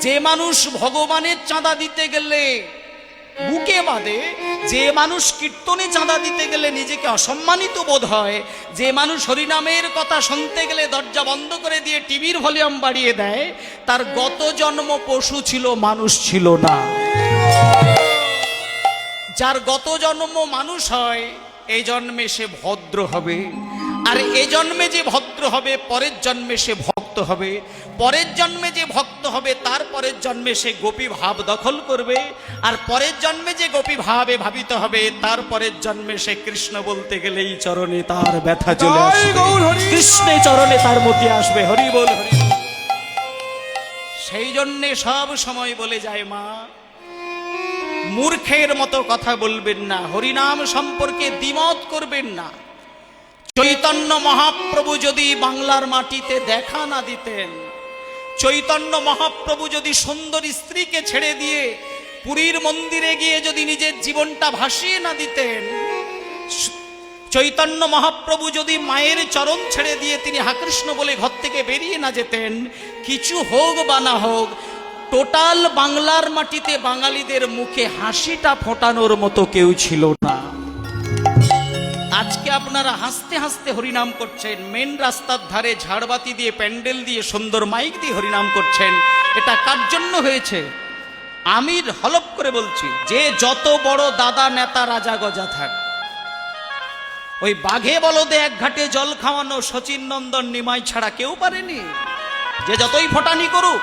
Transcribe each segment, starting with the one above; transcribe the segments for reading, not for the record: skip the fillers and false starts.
যে মানুষ ভগবানের চাঁদা দিতে গেলে বুকে বাঁধে, যে মানুষ কীর্তনে চাঁদা দিতে গেলে নিজেকে অসম্মানিত বোধ হয়, যে মানুষ হরিনামের কথা শুনতে গেলে দরজা বন্ধ করে দিয়ে টিভির ভলিউম বাড়িয়ে দেয়, তার গত জন্ম পশু ছিল, মানুষ ছিল না। যার গত জন্ম মানুষ হয়, এই জন্মে সে ভদ্র হবে, আর এই জন্মে যে ভদ্র হবে পরের জন্মে সে ভক্ত হবে, পরের জন্মে যে ভক্ত হবে তার পরের জন্মে সে গোপী ভাব দখল করবে, আর পরের জন্মে যে গোপী ভাবে ভাবিত হবে তার পরের জন্মে সে কৃষ্ণ বলতে গেলেই চরণে তার ব্যথা চলে আসবে, কৃষ্ণে চরণে তার মতি আসবে। হরি বল হরি। সেই জন্যে সব সময় বলে যায় মা, মূর্খের মতো কথা বলবেন না, হরিনাম সম্পর্কে দ্বিমত করবেন না। চৈতন্য মহাপ্রভু যদি বাংলার মাটিতে দেখা না দিতেন, চৈতন্য মহাপ্রভু যদি সুন্দর স্ত্রীকে ছেড়ে দিয়ে পুরীর মন্দিরে গিয়ে যদি নিজের জীবনটা ভাসিয়ে না দিতেন, চৈতন্য মহাপ্রভু যদি মায়ের চরণ ছেড়ে দিয়ে তিনি হাকৃষ্ণ বলে ঘর থেকে বেরিয়ে না যেতেন, কিছু হোক বা না হোক, টোটাল বাংলার মাটিতে বাঙালিদের মুখে হাসিটা ফোটানোর মতো কেউ ছিল না। আজকে আপনারা হাসতে হাসতে হরিনাম করছেন, মেন রাস্তার ধারে ঝাড়বাতি দিয়ে প্যান্ডেল দিয়ে সুন্দর মাইক দিয়ে হরিনাম করছেন, এটা কার জন্য হয়েছে? আমি হলপ করে বলছি, যে যত বড় দাদা নেতা রাজা গজা থাক, ওই বাঘে বলদে এক ঘাটে জল খাওয়ানো শচীন নন্দন নিমাই ছাড়া কেউ পারেনি। যে যতই ফটানি করুক,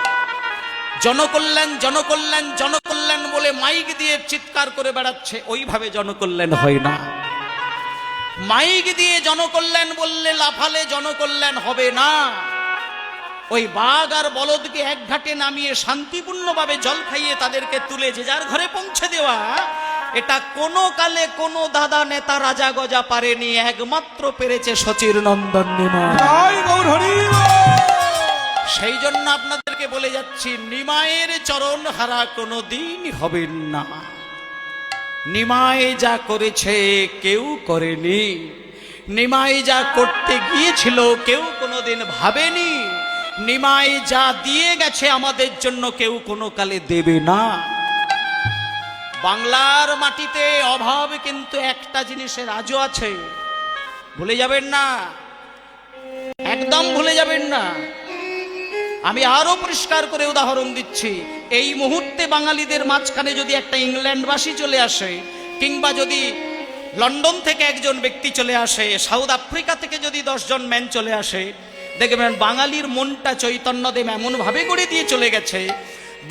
জনকল্যাণ জনকল্যাণ জনকল্যাণ বলে মাইক দিয়ে চিৎকার করে বেড়াচ্ছে, ওইভাবে জনকল্যাণ হয় না। মাইক দিয়ে জনকল্যাণ বললে লাফালে জনকল্যাণ হবে না। ওই বাঘ আর বলদকে এক ঘাটে নামিয়ে শান্তিপূর্ণভাবে জল খাইয়ে তাদেরকে তুলে যে যার ঘরে পৌঁছে দেওয়া, এটা কোনো কালে কোনো দাদা নেতা রাজা গজা পারেনি, একমাত্র পেরেছে শচীর নন্দন নিমাই। সেই জন্য আপনাদেরকে বলে যাচ্ছি, নিমাইয়ের চরণ হারা কোনো দিন হবেন না। নিমাই যা করেছে কেউ করেনি, নিমাই যা করতে গিয়েছিল কেউ কোনোদিন ভাবেনি, নিমাই যা দিয়ে গেছে আমাদের জন্য কেউ কোনো কালে দেবে না। বাংলার মাটিতে অভাব কিন্তু একটা জিনিসের আজও আছে, ভুলে যাবেন না, একদম ভুলে যাবেন না। আমি আরো পরিষ্কার করে উদাহরণ দিচ্ছি, এই মুহূর্তে বাঙালিদের মাঝখানে যদি একটা ইংল্যান্ডবাসী চলে আসে, কিংবা যদি লন্ডন থেকে একজন ব্যক্তি চলে আসে, সাউথ আফ্রিকা থেকে যদি 10 জন ম্যান চলে আসে, দেখবেন বাঙালির মনটা চৈতন্যদেব এমন ভাবে গড়ে দিয়ে চলে গেছে,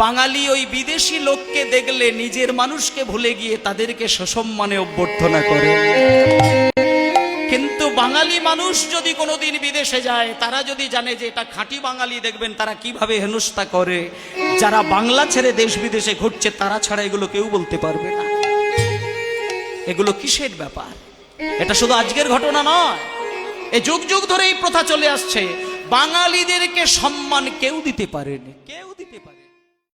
বাঙালি ওই বিদেশি লোককে দেখলে নিজের মানুষকে ভুলে গিয়ে তাদেরকে সসম্মানে অভ্যর্থনা করে। কিন্তু বাঙালি মানুষ যদি কোনোদিন বিদেশে যায়, তারা যদি জানে যে এটা খাঁটি বাঙালি, দেখবেন তারা কিভাবে হেনস্থা করে। যারা বাংলা ছেড়ে দেশ বিদেশে ঘুরছে তারা ছাড়া এগুলো কেউ বলতে পারবে না। এগুলো কিসের ব্যাপার? এটা শুধু আজকের ঘটনা নয়, এই যুগ যুগ ধরে এই প্রথা চলে আসছে। বাঙালিদেরকে সম্মান কেউ দিতে পারেনি, কেউ দিতে পারে।